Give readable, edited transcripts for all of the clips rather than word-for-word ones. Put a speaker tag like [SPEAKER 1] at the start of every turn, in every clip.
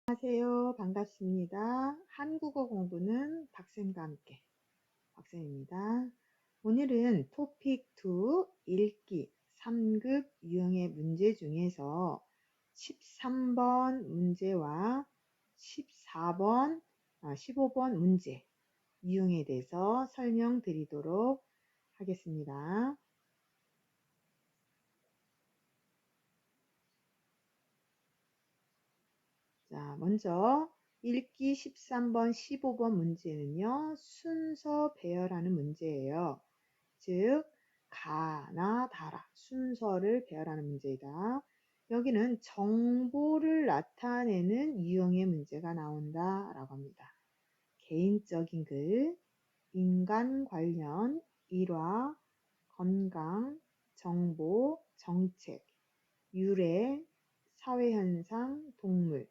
[SPEAKER 1] 안녕하세요. 반갑습니다. 한국어 공부는 박쌤과 함께 박쌤입니다. 오늘은 토픽 2 읽기 3급 유형의 문제 중에서 13번 문제와 14번, 15번 문제 유형에 대해서 설명드리도록 하겠습니다. 자, 먼저 읽기 13번, 15번 문제는요, 순서 배열하는 문제예요. 즉, 가나 다라, 순서를 배열하는 문제이다. 여기는 정보를 나타내는 유형의 문제가 나온다 라고 합니다. 개인적인 글, 인간 관련, 일화, 건강, 정보, 정책, 유래, 사회현상, 동물,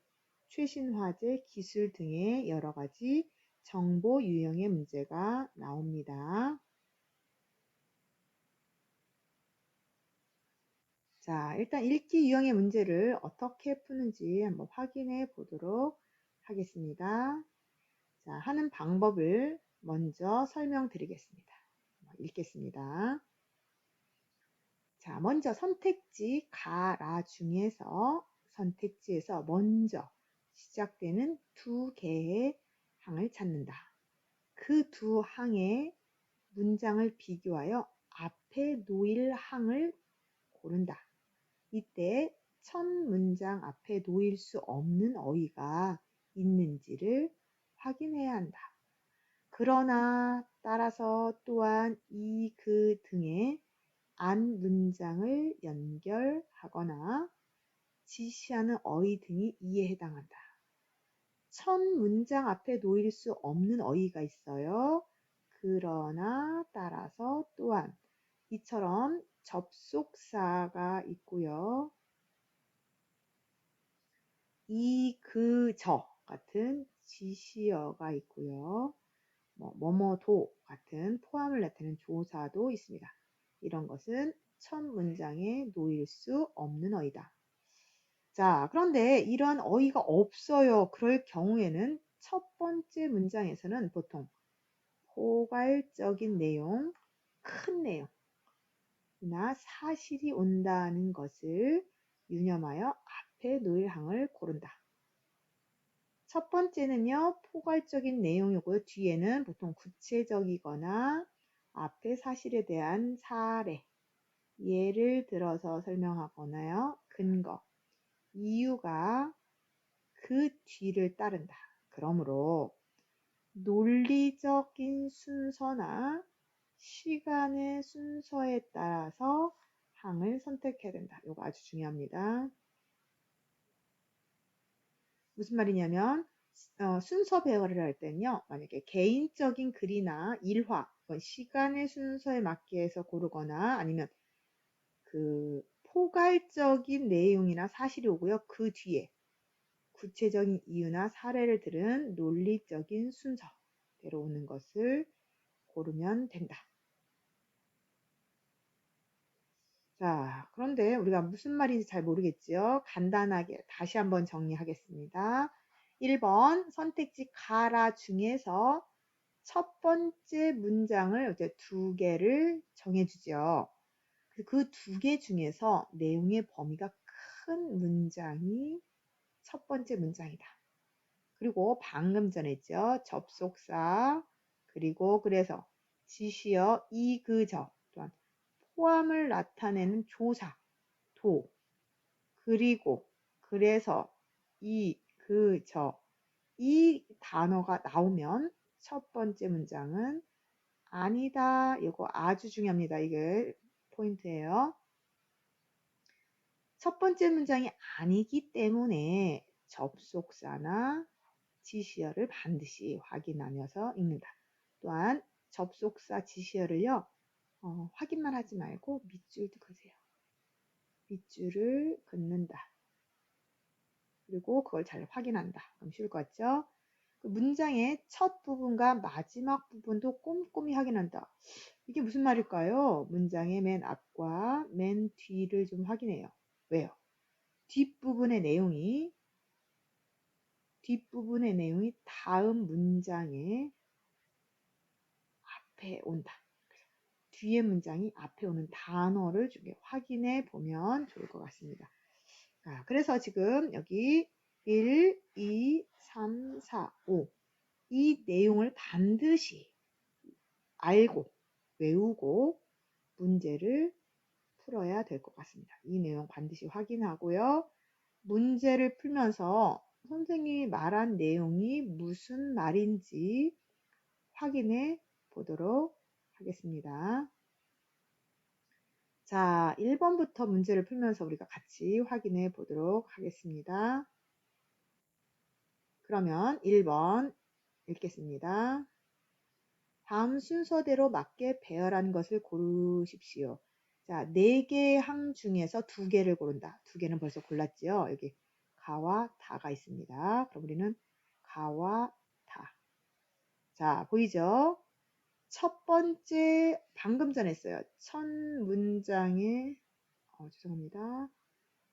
[SPEAKER 1] 최신 화제, 기술 등의 여러 가지 정보 유형의 문제가 나옵니다. 자, 일단 읽기 유형의 문제를 어떻게 푸는지 한번 확인해 보도록 하겠습니다. 자, 하는 방법을 먼저 설명드리겠습니다. 읽겠습니다. 자, 먼저 선택지 가라 중에서 선택지에서 먼저 시작되는 두 개의 항을 찾는다. 그 두 항의 문장을 비교하여 앞에 놓일 항을 고른다. 이때 첫 문장 앞에 놓일 수 없는 어휘가 있는지를 확인해야 한다. 그러나 따라서 또한 이, 그 등의 안 문장을 연결하거나 지시하는 어휘 등이 이에 해당한다. 첫 문장 앞에 놓일 수 없는 어휘가 있어요. 그러나 따라서 또한 이처럼 접속사가 있고요. 이, 그, 저 같은 지시어가 있고요. 뭐뭐도 같은 포함을 나타내는 조사도 있습니다. 이런 것은 첫 문장에 놓일 수 없는 어휘다. 자, 그런데 이런 어휘가 없어요. 그럴 경우에는 첫 번째 문장에서는 보통 포괄적인 내용, 큰 내용이나 사실이 온다는 것을 유념하여 앞에 놓일 항을 고른다. 첫 번째는요, 포괄적인 내용이고요. 뒤에는 보통 구체적이거나 앞에 사실에 대한 사례, 예를 들어서 설명하거나요, 근거, 이유가 그 뒤를 따른다. 그러므로 논리적인 순서나 시간의 순서에 따라서 항을 선택해야 된다. 이거 아주 중요합니다. 무슨 말이냐면 순서 배열을 할 때는요. 만약에 개인적인 글이나 일화, 시간의 순서에 맞게 해서 고르거나 아니면 그 포괄적인 내용이나 사실이 오고요. 그 뒤에 구체적인 이유나 사례를 들은 논리적인 순서대로 오는 것을 고르면 된다. 자, 그런데 우리가 무슨 말인지 잘 모르겠죠? 간단하게 다시 한번 정리하겠습니다. 1번 선택지 가라 중에서 첫 번째 문장을 이제 두 개를 정해주죠. 그 두 개 중에서 내용의 범위가 큰 문장이 첫 번째 문장이다. 그리고 방금 전에 했죠. 접속사, 그리고 그래서 지시어, 이, 그, 저 또한 포함을 나타내는 조사, 도, 그리고 그래서 이, 그, 저 이 단어가 나오면 첫 번째 문장은 아니다. 이거 아주 중요합니다. 이게 포인트예요. 첫 번째 문장이 아니기 때문에 접속사나 지시어를 반드시 확인하면서 읽는다. 또한 접속사 지시어를요. 확인만 하지 말고 밑줄도 그으세요. 밑줄을 긋는다. 그리고 그걸 잘 확인한다. 그럼 쉬울 것 같죠? 그 문장의 첫 부분과 마지막 부분도 꼼꼼히 확인한다. 이게 무슨 말일까요? 문장의 맨 앞과 맨 뒤를 좀 확인해요. 왜요? 뒷부분의 내용이 뒷부분의 내용이 다음 문장의 앞에 온다. 뒤에 문장이 앞에 오는 단어를 좀 확인해 보면 좋을 것 같습니다. 자, 그래서 지금 여기 1, 2, 3, 4, 5 이 내용을 반드시 알고 외우고 문제를 풀어야 될 것 같습니다. 이 내용 반드시 확인하고요. 문제를 풀면서 선생님이 말한 내용이 무슨 말인지 확인해 보도록 하겠습니다. 자, 1번부터 문제를 풀면서 우리가 같이 확인해 보도록 하겠습니다. 그러면 1번 읽겠습니다. 다음 순서대로 맞게 배열한 것을 고르십시오. 자, 4개의 항 중에서 2개를 고른다. 2개는 벌써 골랐지요? 여기 가와 다가 있습니다. 그럼 우리는 가와 다. 자, 보이죠? 첫 번째, 방금 전에 했어요. 첫 문장에, 죄송합니다.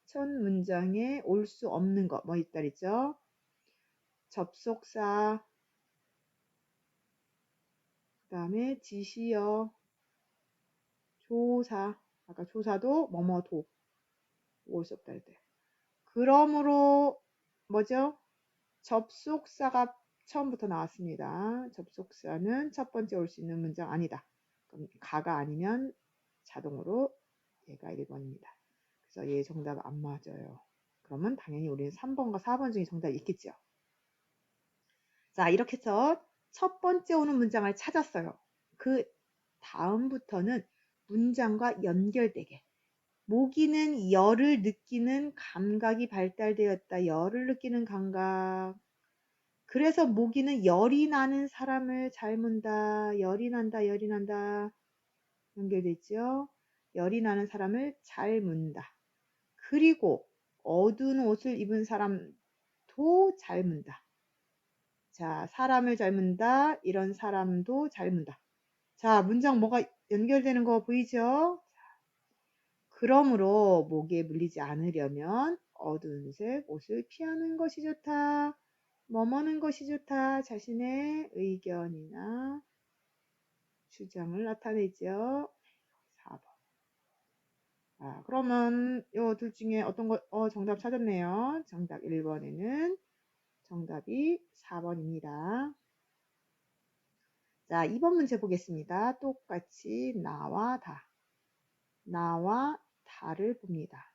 [SPEAKER 1] 첫 문장에 올 수 없는 거, 뭐 있다 그랬죠? 접속사, 그 다음에 지시어, 조사, 아까 조사도 뭐뭐도 올 수 없다 그랬대요. 그러므로 뭐죠? 접속사가 처음부터 나왔습니다. 접속사는 첫 번째 올 수 있는 문장 아니다. 그럼 가가 아니면 자동으로 얘가 1번입니다. 그래서 얘 정답 안 맞아요. 그러면 당연히 우리는 3번과 4번 중에 정답이 있겠죠. 자, 이렇게 해서 첫 번째 오는 문장을 찾았어요. 그 다음부터는 문장과 연결되게 모기는 열을 느끼는 감각이 발달되었다. 열을 느끼는 감각. 그래서 모기는 열이 나는 사람을 잘 문다. 열이 난다. 열이 난다. 연결됐죠? 열이 나는 사람을 잘 문다. 그리고 어두운 옷을 입은 사람도 잘 문다. 자, 사람을 잘 문다. 이런 사람도 잘 문다. 자, 문장 뭐가 연결되는 거 보이죠? 그러므로 모기에 물리지 않으려면 어두운 색 옷을 피하는 것이 좋다. 뭐뭐는 것이 좋다. 자신의 의견이나 주장을 나타내죠. 4번. 아, 그러면 요 둘 중에 어떤 거, 정답 찾았네요. 정답 1번에는 정답이 4번입니다. 자, 2번 문제 보겠습니다. 똑같이 나와 다. 나와 다를 봅니다.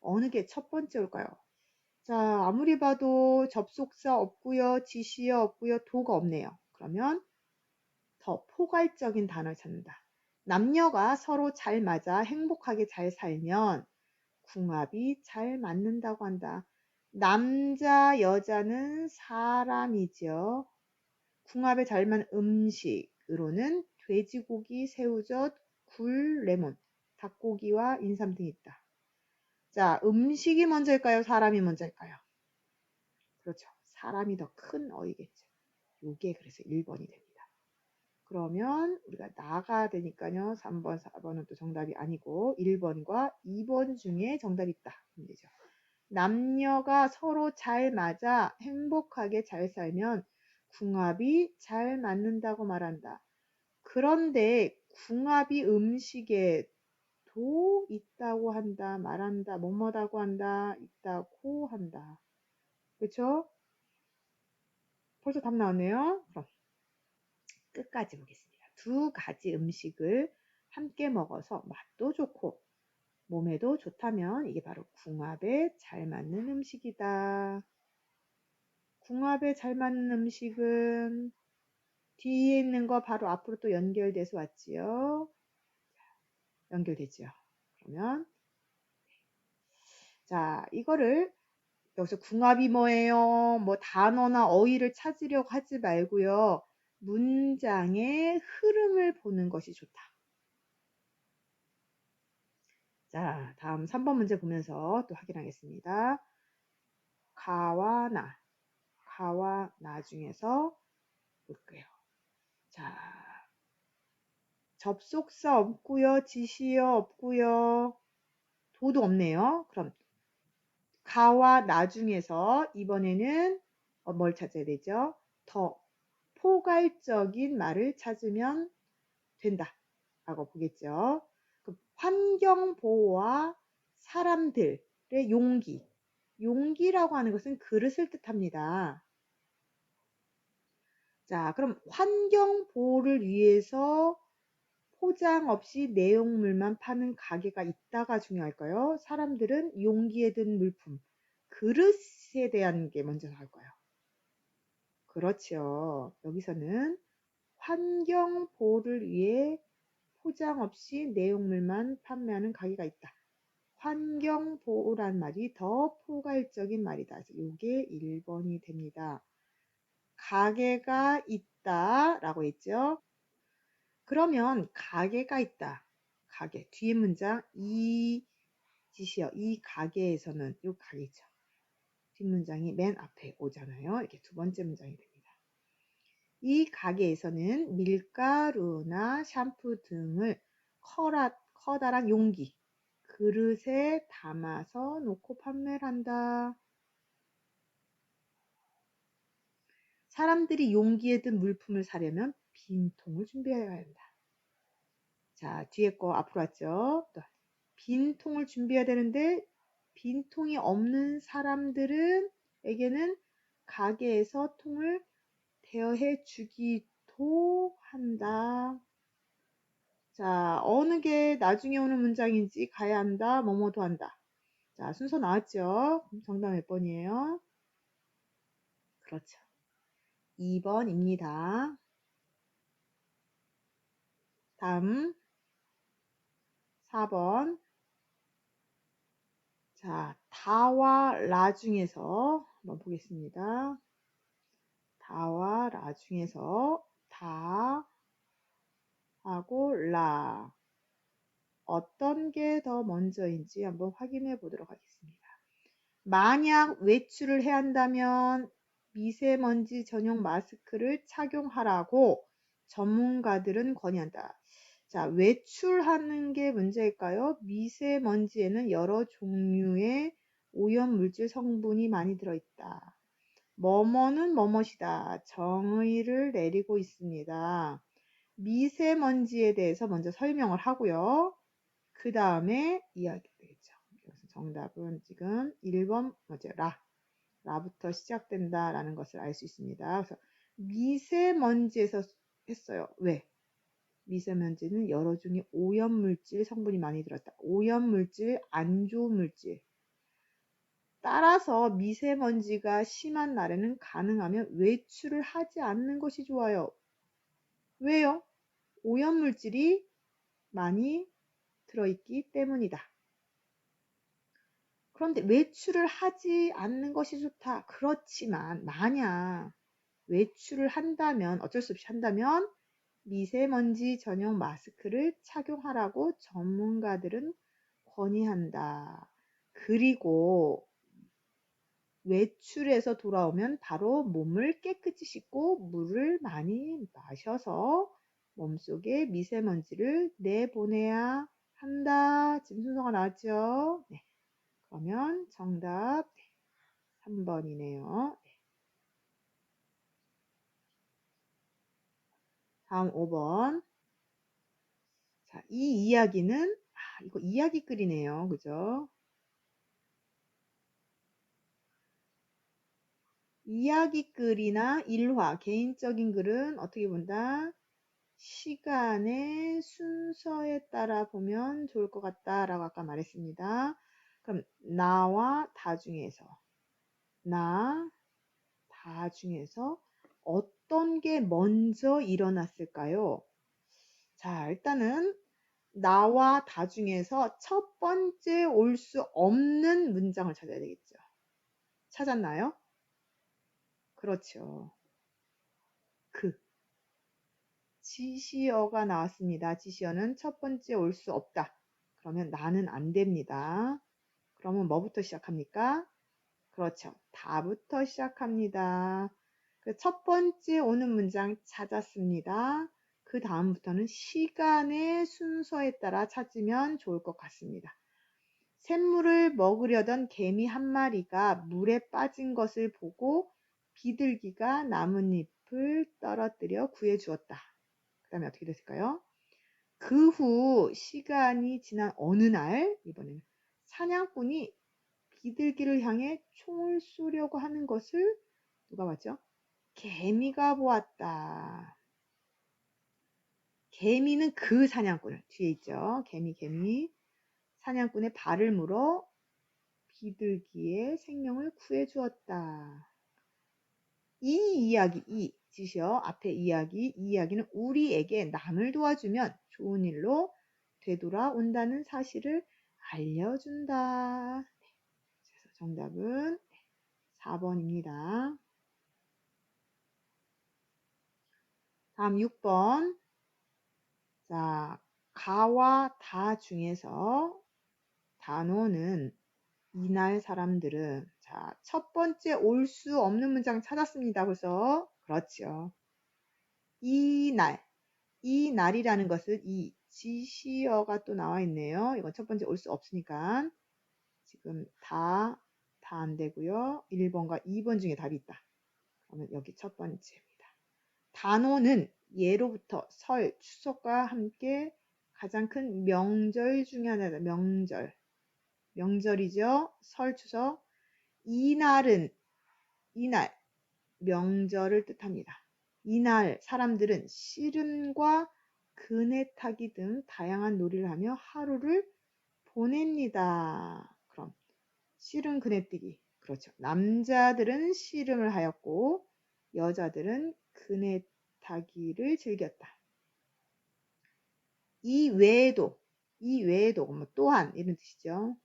[SPEAKER 1] 어느 게 첫 번째 올까요? 자, 아무리 봐도 접속사 없고요, 지시어 없고요, 도가 없네요. 그러면 더 포괄적인 단어를 찾는다. 남녀가 서로 잘 맞아 행복하게 잘 살면 궁합이 잘 맞는다고 한다. 남자, 여자는 사람이죠. 궁합에 잘 맞는 음식으로는 돼지고기, 새우젓, 굴, 레몬, 닭고기와 인삼 등이 있다. 자, 음식이 먼저일까요? 사람이 먼저일까요? 그렇죠. 사람이 더 큰 어이겠죠. 요게 그래서 1번이 됩니다. 그러면 우리가 나가 되니까요. 3번, 4번은 또 정답이 아니고 1번과 2번 중에 정답이 있다. 그럼 되죠. 남녀가 서로 잘 맞아 행복하게 잘 살면 궁합이 잘 맞는다고 말한다. 그런데 궁합이 음식에도 있다고 한다, 말한다, 뭐뭐다고 한다, 있다고 한다. 그렇죠? 벌써 답 나왔네요. 그럼 끝까지 보겠습니다. 2가지 음식을 함께 먹어서 맛도 좋고 몸에도 좋다면 이게 바로 궁합에 잘 맞는 음식이다. 궁합에 잘 맞는 음식은 뒤에 있는 거 바로 앞으로 또 연결돼서 왔지요. 연결되죠. 그러면 자, 이거를 여기서 궁합이 뭐예요? 뭐 단어나 어휘를 찾으려고 하지 말고요. 문장의 흐름을 보는 것이 좋다. 자, 다음 3번 문제 보면서 또 확인하겠습니다. 가와 나 중에서 볼게요. 자, 접속사 없고요. 지시어 없고요. 도도 없네요. 그럼 가와 나 중에서 이번에는 뭘 찾아야 되죠? 더 포괄적인 말을 찾으면 된다 라고 보겠죠. 환경보호와 사람들의 용기. 용기라고 하는 것은 그릇을 뜻합니다. 자, 그럼 환경보호를 위해서 포장 없이 내용물만 파는 가게가 있다가 중요할까요? 사람들은 용기에 든 물품, 그릇에 대한 게 먼저 나올까요? 그렇죠. 여기서는 환경보호를 위해 포장 없이 내용물만 판매하는 가게가 있다. 환경보호란 말이 더 포괄적인 말이다. 이게 1번이 됩니다. 가게가 있다 라고 했죠. 그러면 가게가 있다. 가게. 뒤에 문장 이 지시어. 이 가게에서는 요 가게죠. 뒷문장이 맨 앞에 오잖아요. 이렇게 두 번째 문장이 됩니다. 이 가게에서는 밀가루나 샴푸 등을 커다란 용기, 그릇에 담아서 놓고 판매를 한다. 사람들이 용기에 든 물품을 사려면 빈통을 준비해야 한다. 자, 뒤에 거 앞으로 왔죠? 또 빈통을 준비해야 되는데 빈통이 없는 사람들에게는 가게에서 통을 대여해 주기도 한다. 자, 어느 게 나중에 오는 문장인지 가야 한다, 뭐뭐도 한다. 자, 순서 나왔죠? 정답 몇 번이에요? 그렇죠. 2번입니다. 다음 4번. 자, 다와 라 중에서 한번 보겠습니다. 다와 라 중에서 다 하고 라 어떤 게 더 먼저인지 한번 확인해 보도록 하겠습니다. 만약 외출을 해야 한다면 미세먼지 전용 마스크를 착용하라고 전문가들은 권유한다. 자, 외출하는 게 문제일까요? 미세먼지에는 여러 종류의 오염물질 성분이 많이 들어있다. 뭐뭐는 뭐뭇이다. 정의를 내리고 있습니다. 미세먼지에 대해서 먼저 설명을 하고요. 그 다음에 이야기 되겠죠. 그래서 정답은 지금 1번 뭐죠? 라부터 시작된다라는 것을 알 수 있습니다. 그래서 미세먼지에서 했어요. 왜? 미세먼지는 여러 종의 오염물질 성분이 많이 들었다. 오염물질, 안 좋은 물질. 따라서 미세먼지가 심한 날에는 가능하면 외출을 하지 않는 것이 좋아요. 왜요? 오염물질이 많이 들어있기 때문이다. 그런데 외출을 하지 않는 것이 좋다. 그렇지만 만약 외출을 한다면 어쩔 수 없이 한다면 미세먼지 전용 마스크를 착용하라고 전문가들은 권유한다. 그리고 외출해서 돌아오면 바로 몸을 깨끗이 씻고 물을 많이 마셔서 몸속에 미세먼지를 내보내야 한다. 지금 순서가 나왔죠? 네. 그러면 정답 3번이네요. 다음 5번. 자, 이 이야기는, 이거 이야기글이네요. 그죠? 이야기글이나 일화, 개인적인 글은 어떻게 본다? 시간의 순서에 따라 보면 좋을 것 같다라고 아까 말했습니다. 그럼 나와 다 중에서 어떤 게 먼저 일어났을까요? 자, 일단은 나와 다 중에서 첫 번째 올 수 없는 문장을 찾아야 되겠죠. 찾았나요? 그렇죠. 지시어가 나왔습니다. 지시어는 첫 번째 올 수 없다. 그러면 나는 안 됩니다. 그러면 뭐부터 시작합니까? 그렇죠. 다부터 시작합니다. 첫 번째 오는 문장 찾았습니다. 그 다음부터는 시간의 순서에 따라 찾으면 좋을 것 같습니다. 샘물을 먹으려던 개미 한 마리가 물에 빠진 것을 보고 비둘기가 나뭇잎을 떨어뜨려 구해주었다. 그 다음에 어떻게 됐을까요? 그 후 시간이 지난 어느 날, 이번에는 사냥꾼이 비둘기를 향해 총을 쏘려고 하는 것을 누가 봤죠? 개미가 보았다. 개미는 그 사냥꾼을, 뒤에 있죠. 개미. 사냥꾼의 발을 물어 비둘기의 생명을 구해주었다. 이 이야기, 지시어 앞에 이 이야기는 우리에게 남을 도와주면 좋은 일로 되돌아온다는 사실을 알려준다. 그래서 정답은 4번입니다. 다음 6번. 자, 가와 다 중에서 단어는 이날 사람들은, 자, 첫 번째 올 수 없는 문장 찾았습니다. 그래서 그렇죠. 이 날이라는 것은 이 지시어가 또 나와 있네요. 이건 첫 번째 올 수 없으니까 지금 다 안 되고요. 1번과 2번 중에 답이 있다. 그러면 여기 첫 번째입니다. 단오는 예로부터 설, 추석과 함께 가장 큰 명절 중에 하나다. 명절이죠. 설, 추석. 이날, 명절을 뜻합니다. 이날 사람들은 씨름과 그네 타기 등 다양한 놀이를 하며 하루를 보냅니다. 그럼 씨름 그네뛰기. 그렇죠. 남자들은 씨름을 하였고 여자들은 그네 타기를 즐겼다. 이 외에도 뭐 또한 이런 뜻이죠.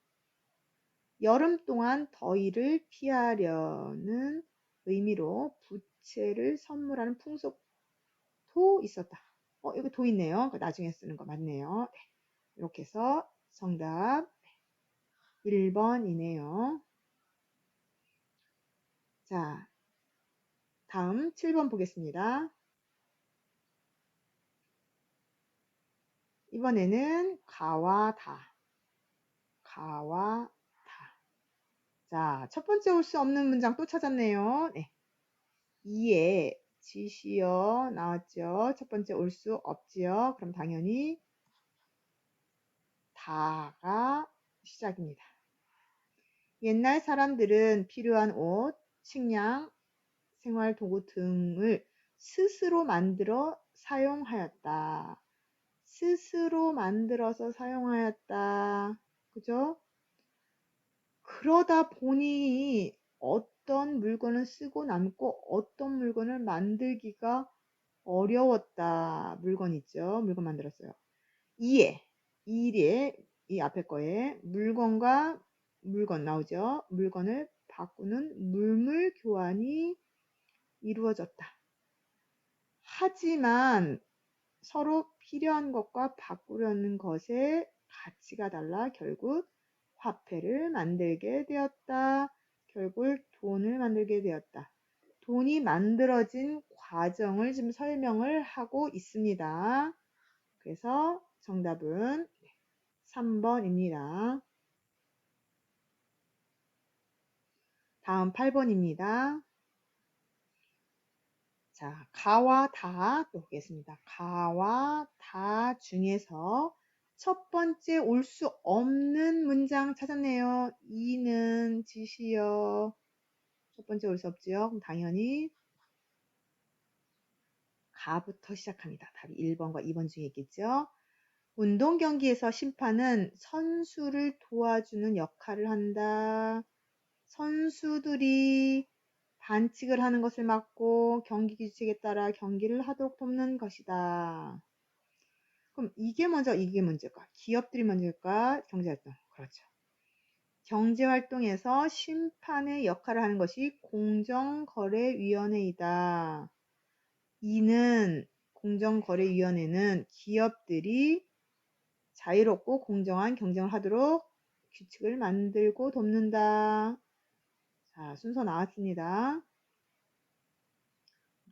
[SPEAKER 1] 여름 동안 더위를 피하려는 의미로 부채를 선물하는 풍속도 있었다. 이거 도 있네요. 나중에 쓰는 거 맞네요. 네. 이렇게 해서 정답 1번이네요. 자, 다음 7번 보겠습니다. 이번에는 가와 다. 자, 첫 번째 올 수 없는 문장 또 찾았네요. 네. 이에 지시어 나왔죠. 첫 번째 올 수 없지요. 그럼 당연히 다가 시작입니다. 옛날 사람들은 필요한 옷, 식량, 생활도구 등을 스스로 만들어 사용하였다. 스스로 만들어서 사용하였다. 그죠? 그러다 보니 어떤 물건을 쓰고 남고 어떤 물건을 만들기가 어려웠다. 물건 있죠? 물건 만들었어요. 이에 이 앞에 거에 물건과 물건 나오죠? 물건을 바꾸는 물물 교환이 이루어졌다. 하지만 서로 필요한 것과 바꾸려는 것의 가치가 달라 결국 화폐를 만들게 되었다. 결국 돈을 만들게 되었다. 돈이 만들어진 과정을 지금 설명을 하고 있습니다. 그래서 정답은 3번입니다. 다음 8번입니다. 자, 가와 다 또 보겠습니다. 가와 다 중에서 첫 번째 올 수 없는 문장 찾았네요. 이는 지시어. 첫 번째 올 수 없지요. 그럼 당연히 가부터 시작합니다. 답이 1번과 2번 중에 있겠죠. 운동 경기에서 심판은 선수를 도와주는 역할을 한다. 선수들이 반칙을 하는 것을 막고 경기 규칙에 따라 경기를 하도록 돕는 것이다. 그럼 이게 문제일까? 기업들이 먼저일까? 경제활동. 그렇죠. 경제활동에서 심판의 역할을 하는 것이 공정거래위원회이다. 이는 공정거래위원회는 기업들이 자유롭고 공정한 경쟁을 하도록 규칙을 만들고 돕는다. 자, 순서 나왔습니다.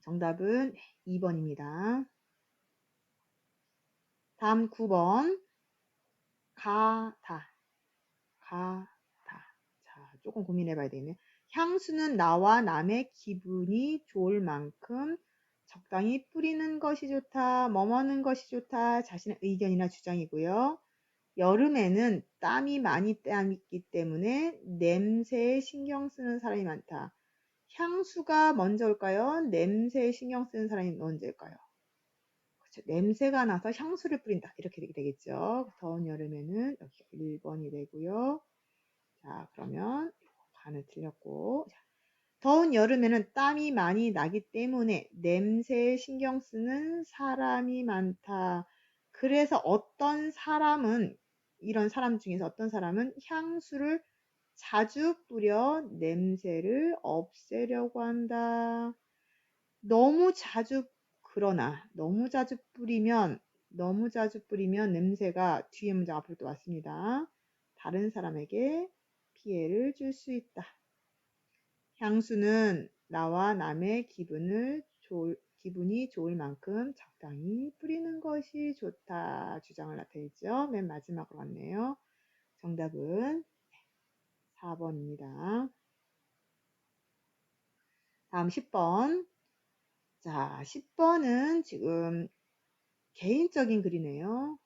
[SPEAKER 1] 정답은 2번입니다. 다음 9번. 가다. 자, 조금 고민해 봐야 되겠네요. 향수는 나와 남의 기분이 좋을 만큼 적당히 뿌리는 것이 좋다, 머무는 것이 좋다, 자신의 의견이나 주장이고요. 여름에는 땀이 많이 나기 때문에 냄새에 신경 쓰는 사람이 많다. 향수가 먼저일까요? 냄새에 신경 쓰는 사람이 먼저일까요? 그렇죠. 냄새가 나서 향수를 뿌린다. 이렇게 되겠죠. 더운 여름에는 여기가 1번이 되고요. 자, 그러면 반을 틀렸고. 자, 더운 여름에는 땀이 많이 나기 때문에 냄새에 신경 쓰는 사람이 많다. 그래서 어떤 사람은, 이런 사람 중에서 어떤 사람은 향수를 자주 뿌려 냄새를 없애려고 한다. 너무 자주, 그러나 너무 자주 뿌리면 냄새가 뒤에 문장 앞으로 또 왔습니다. 다른 사람에게 피해를 줄 수 있다. 향수는 나와 남의 기분이 좋을 만큼 적당히 뿌리는 것이 좋다. 주장을 나타냈죠. 맨 마지막으로 왔네요. 정답은 4번입니다. 다음 10번. 자, 10번은 지금 개인적인 글이네요.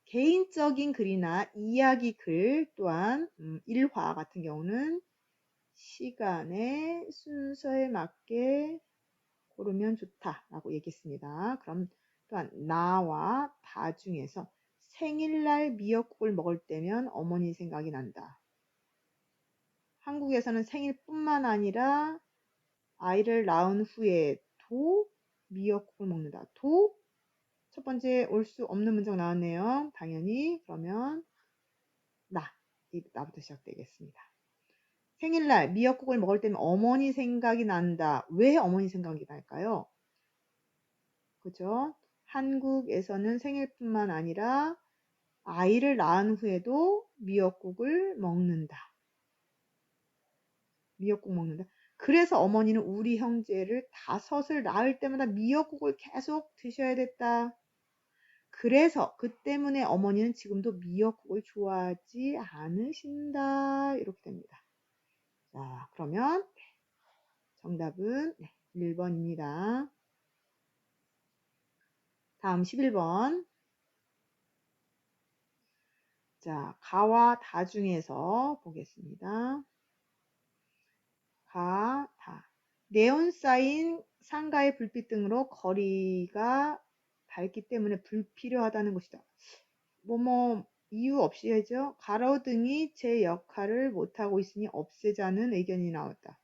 [SPEAKER 1] 개인적인 글이나 이야기 글 또한 일화 같은 경우는 시간의 순서에 맞게 고르면 좋다라고 얘기했습니다. 그럼 또한 나와 다 중에서 생일날 미역국을 먹을 때면 어머니 생각이 난다. 한국에서는 생일뿐만 아니라 아이를 낳은 후에도 미역국을 먹는다. 도 첫 번째 올 수 없는 문장 나왔네요. 당연히 그러면 나부터 시작되겠습니다. 생일날 미역국을 먹을 때면 어머니 생각이 난다. 왜 어머니 생각이 날까요? 그죠? 한국에서는 생일뿐만 아니라 아이를 낳은 후에도 미역국을 먹는다. 미역국 먹는다. 그래서 어머니는 우리 형제를 5을 낳을 때마다 미역국을 계속 드셔야 됐다. 그래서 그 때문에 어머니는 지금도 미역국을 좋아하지 않으신다. 이렇게 됩니다. 자, 그러면 정답은 1번입니다. 다음 11번. 자, 가와 다 중에서 보겠습니다. 가, 다. 네온 사인 상가의 불빛 등으로 거리가 밝기 때문에 불필요하다는 것이다. 이유 없이 하죠. 가로등이 제 역할을 못하고 있으니 없애자는 의견이 나왔다.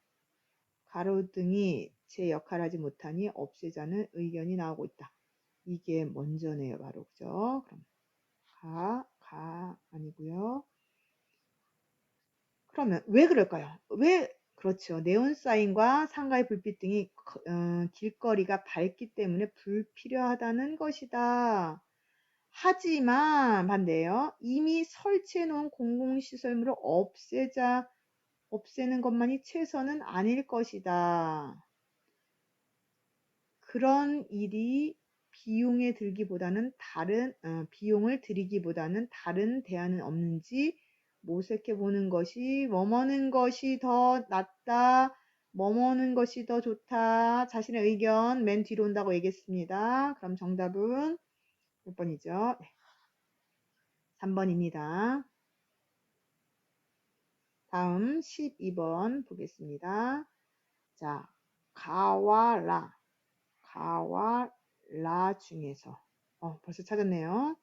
[SPEAKER 1] 가로등이 제 역할을 하지 못하니 없애자는 의견이 나오고 있다. 이게 먼저네요, 바로. 그죠? 그럼 아니고요. 그러면 왜 그럴까요? 그렇죠. 네온사인과 상가의 불빛 등이 길거리가 밝기 때문에 불필요하다는 것이다. 하지만 반대예요. 이미 설치해 놓은 공공시설물을 없애는 것만이 최선은 아닐 것이다. 그런 일이 비용을 들이기보다는 다른 대안은 없는지 모색해 보는 것이 머무는 것이 더 낫다. 머무는 것이 더 좋다. 자신의 의견 맨 뒤로 온다고 얘기했습니다. 그럼 정답은 몇 번이죠? 네. 3번입니다. 다음 12번 보겠습니다. 자, 가와 라 중에서 벌써 찾았네요.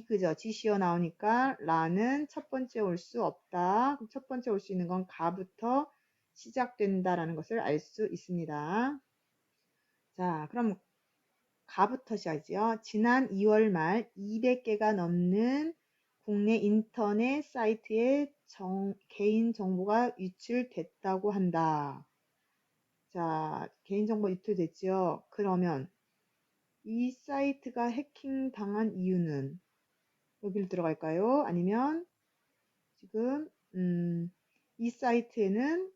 [SPEAKER 1] 그죠? 지시어 나오니까 라는 첫 번째 올 수 없다. 그럼 첫 번째 올 수 있는 건 가부터 시작된다라는 것을 알 수 있습니다. 자, 그럼 가부터 시작이죠. 지난 2월 말 200개가 넘는 국내 인터넷 사이트에 개인 정보가 유출됐다고 한다. 자, 개인정보 유출됐죠? 그러면 이 사이트가 해킹 당한 이유는 여기로 들어갈까요? 아니면 지금 이 사이트에는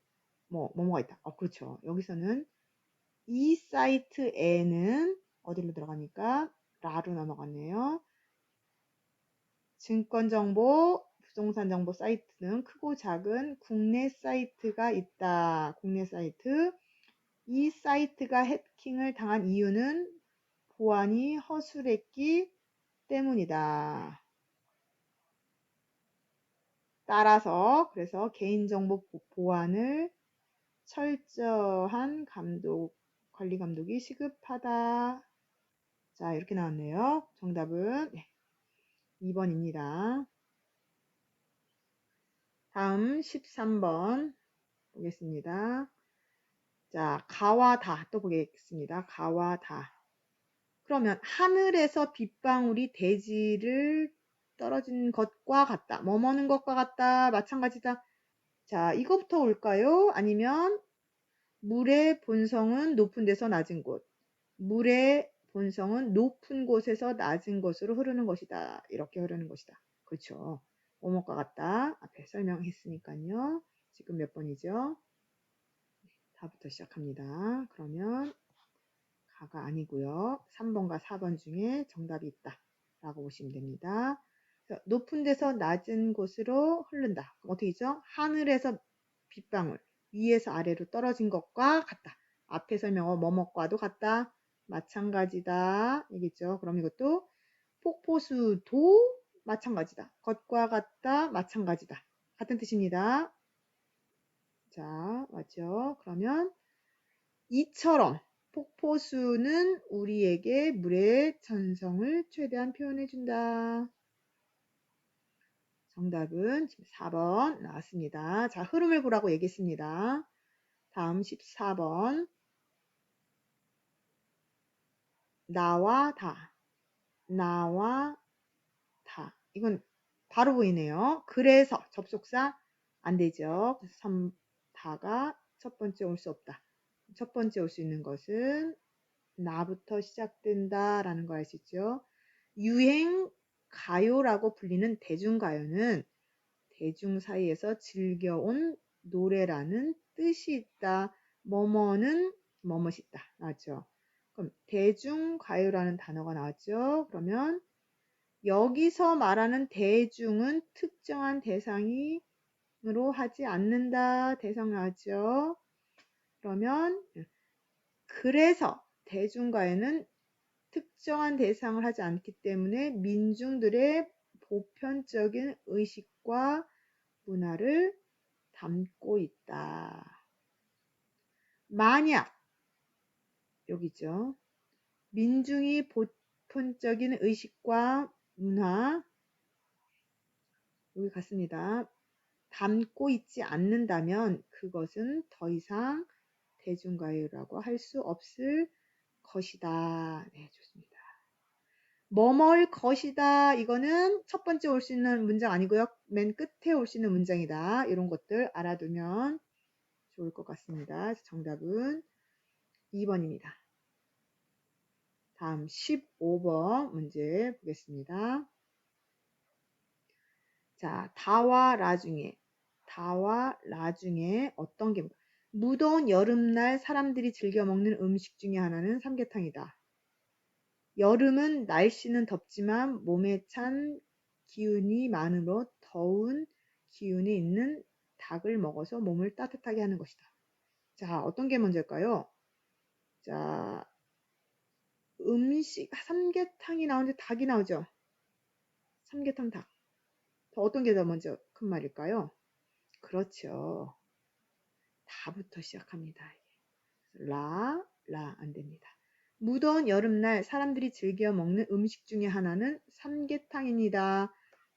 [SPEAKER 1] 뭐가 있다. 그렇죠. 여기서는 이 사이트에는 어디로 들어가니까 라로 넘어갔네요. 증권정보, 부동산정보 사이트 등 크고 작은 국내 사이트가 있다. 국내 사이트. 이 사이트가 해킹을 당한 이유는 보안이 허술했기 때문이다. 따라서 그래서 개인정보 보안을 철저한 관리 감독이 시급하다. 자, 이렇게 나왔네요. 정답은 2번입니다. 다음 13번 보겠습니다. 자, 가와 다 또 보겠습니다. 가와 다. 그러면 하늘에서 빗방울이 대지를 떨어진 것과 같다. 뭐뭐는 것과 같다. 마찬가지다. 자, 이거부터 올까요? 아니면 물의 본성은 높은 데서 낮은 곳. 물의 본성은 높은 곳에서 낮은 곳으로 흐르는 것이다. 이렇게 흐르는 것이다. 그렇죠. 뭐뭐과 같다. 앞에 설명했으니까요. 지금 몇 번이죠? 다부터 시작합니다. 그러면 가가 아니고요. 3번과 4번 중에 정답이 있다. 라고 보시면 됩니다. 높은 데서 낮은 곳으로 흐른다. 어떻게죠? 하늘에서 빗방울, 위에서 아래로 떨어진 것과 같다. 앞에 설명어 뭐뭐과도 같다. 마찬가지다. 얘기죠. 그럼 이것도 폭포수도 마찬가지다. 것과 같다. 마찬가지다. 같은 뜻입니다. 자, 맞죠? 그러면 이처럼 폭포수는 우리에게 물의 전성을 최대한 표현해준다. 정답은 4번 나왔습니다. 자, 흐름을 보라고 얘기했습니다. 다음 14번. 나와 다. 나와 다. 이건 바로 보이네요. 그래서 접속사 안 되죠. 그래서 다가 첫 번째 올 수 없다. 첫 번째 올 수 있는 것은 나부터 시작된다 라는 거 알 수 있죠. 유행 가요라고 불리는 대중가요는 대중 사이에서 즐겨온 노래라는 뜻이 있다. 뭐뭐는 뭐뭇이 있다. 나왔죠. 그럼 대중가요라는 단어가 나왔죠. 그러면 여기서 말하는 대중은 특정한 대상으로 하지 않는다. 대상 나왔죠. 그러면 그래서 대중가요는 특정한 대상을 하지 않기 때문에 민중들의 보편적인 의식과 문화를 담고 있다. 만약 여기죠. 민중이 보편적인 의식과 문화 여기 같습니다. 담고 있지 않는다면 그것은 더 이상 대중가요라고 할 수 없을 것이다. 네, 좋습니다. 뭐뭐일 것이다. 이거는 첫 번째 올 수 있는 문장 아니고요. 맨 끝에 올 수 있는 문장이다. 이런 것들 알아두면 좋을 것 같습니다. 정답은 2번입니다. 다음 15번 문제 보겠습니다. 자, 다와 라 중에 어떤 게 무더운 여름날 사람들이 즐겨 먹는 음식 중에 하나는 삼계탕이다. 여름은 날씨는 덥지만 몸에 찬 기운이 많으므로 더운 기운이 있는 닭을 먹어서 몸을 따뜻하게 하는 것이다. 자, 어떤 게 먼저일까요? 자, 음식, 삼계탕이 나오는데 닭이 나오죠? 삼계탕 닭. 더 어떤 게 더 먼저 큰 말일까요? 그렇죠. 다부터 시작합니다. 라 안 됩니다. 무더운 여름날 사람들이 즐겨 먹는 음식 중에 하나는 삼계탕입니다.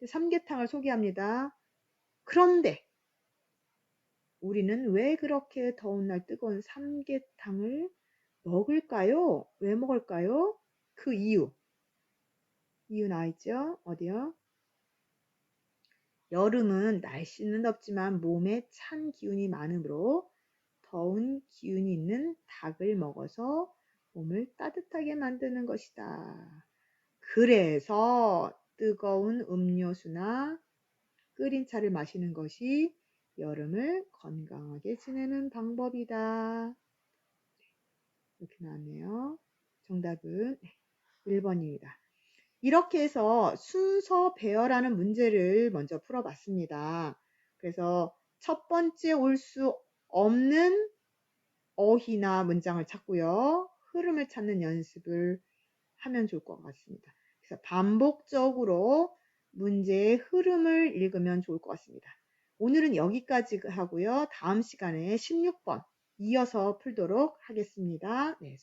[SPEAKER 1] 삼계탕을 소개합니다. 그런데 우리는 왜 그렇게 더운 날 뜨거운 삼계탕을 먹을까요? 왜 먹을까요? 그 이유 나있죠? 어디요? 여름은 날씨는 덥지만 몸에 찬 기운이 많으므로 더운 기운이 있는 닭을 먹어서 몸을 따뜻하게 만드는 것이다. 그래서 뜨거운 음료수나 끓인 차를 마시는 것이 여름을 건강하게 지내는 방법이다. 이렇게 나왔네요. 정답은 1번입니다. 이렇게 해서 순서 배열하는 문제를 먼저 풀어봤습니다. 그래서 첫 번째 올 수 없는 어휘나 문장을 찾고요. 흐름을 찾는 연습을 하면 좋을 것 같습니다. 그래서 반복적으로 문제의 흐름을 읽으면 좋을 것 같습니다. 오늘은 여기까지 하고요. 다음 시간에 16번 이어서 풀도록 하겠습니다. 네,